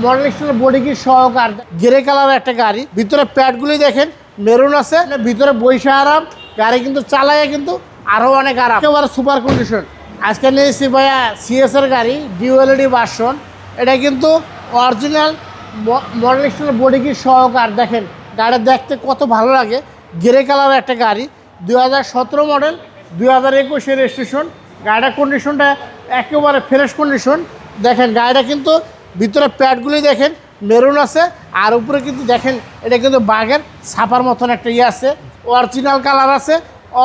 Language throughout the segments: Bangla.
মডেল স্টাইল বডি কিট সহকার গ্রে কালার একটা গাড়ি, ভিতরে প্যাডগুলি দেখেন মেরুন আছে, ভিতরে বৈশা আরাম, গাড়ি কিন্তু চালায় কিন্তু আরও অনেক আরাম, একেবারে সুপার কন্ডিশন। আজকে নিয়েছি ভাইয়া সিএস এর গাড়ি ডিউএলডি ভার্সন, এটা কিন্তু original model style body kit সহকার। দেখেন গাড়ি দেখতে কত ভালো লাগে, গ্রে কালার একটা গাড়ি, 2017 মডেল, 2021 রেজিস্ট্রেশন। গাড়িটার কন্ডিশনটা একেবারে ফ্রেশ কন্ডিশন। দেখেন গাড়িটা কিন্তু ভিতরে প্যাডগুলি দেখেন মেরুন আছে, আর উপরে কিন্তু দেখেন এটা কিন্তু বাঘের ছাপার মতন একটা ইয়ে আছে, অরিজিনাল কালার আছে,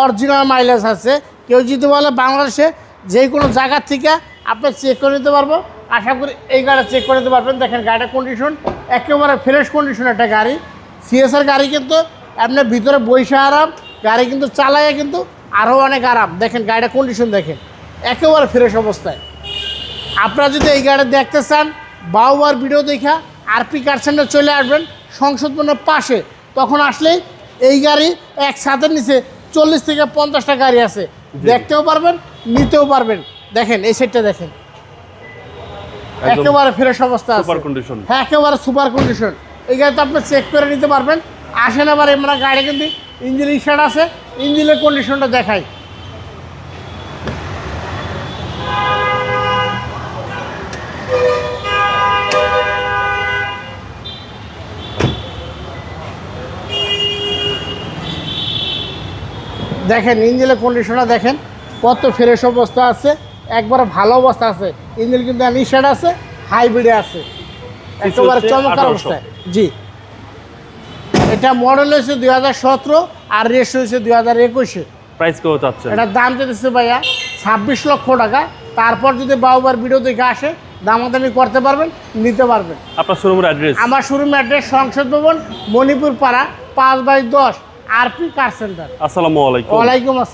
অরিজিনাল মাইলেজ আছে। কেউ যদি বলে বাংলাদেশে যে কোনো জায়গার থেকে আপনি চেক করে নিতে পারবো, আশা করি এই গাড়ি চেক করে নিতে পারবেন। দেখেন গাড়িটার কন্ডিশন একেবারে ফ্রেশ কন্ডিশন একটা গাড়ি, সিএসআর গাড়ি কিন্তু আপনার ভিতরে বৈশা আরাম, গাড়ি কিন্তু চালায় কিন্তু আরও অনেক আরাম। দেখেন গাড়িটার কন্ডিশন দেখেন একেবারে ফ্রেশ অবস্থায়। আপনারা যদি এই গাড়ি দেখতে চান বাউবার ভিডিও দেখা আরপি কার সেন্টার চলে আসবেন সংসদ ভবনের পাশে, তখন আসলেই এই গাড়ি একসাথে নিচে 40 থেকে 50টা গাড়ি আছে, দেখতেও পারবেন নিতেও পারবেন। দেখেন এই সাইডটা দেখেন একেবারে ফ্রেশ অবস্থা আছে, হ্যাঁ একেবারে সুপার কন্ডিশন। এই গাড়িতে আপনি চেক করে নিতে পারবেন। আসেন আবার আমরা গাড়ি কিন্তু ইঞ্জিন স্টার্ট আছে, ইঞ্জিনের কন্ডিশনটা দেখাই। দেখেন ইঞ্জিনের কন্ডিশনটা দেখেন কত ফ্রেশ অবস্থা আছে, একবারে ভালো অবস্থা আছে। ইঞ্জিন কিন্তু স্টার্ট আছে, হাইব্রিডে আছে, একেবারে চমৎকার অবস্থায়। জি, এটা মডেল হয়েছে 2017 আর রেজিস্ট্রেশন হয়েছে 2021। প্রাইস কত চাচ্ছেন? এটার দাম চাইতেছে ভাইয়া 26 লক্ষ টাকা। তারপর যদি বাউবার ভিডিও দেখে আসে দামাদামি করতে পারবেন, নিতে পারবেন। আপনার শোরুমের অ্যাড্রেস? আমার শোরুমের অ্যাড্রেস সংসদ ভবন, মণিপুর পাড়া, 5/10, আরপি কার সেন্টার। আসসালামু আলাইকুম। ওয়ালাইকুম আসসালাম।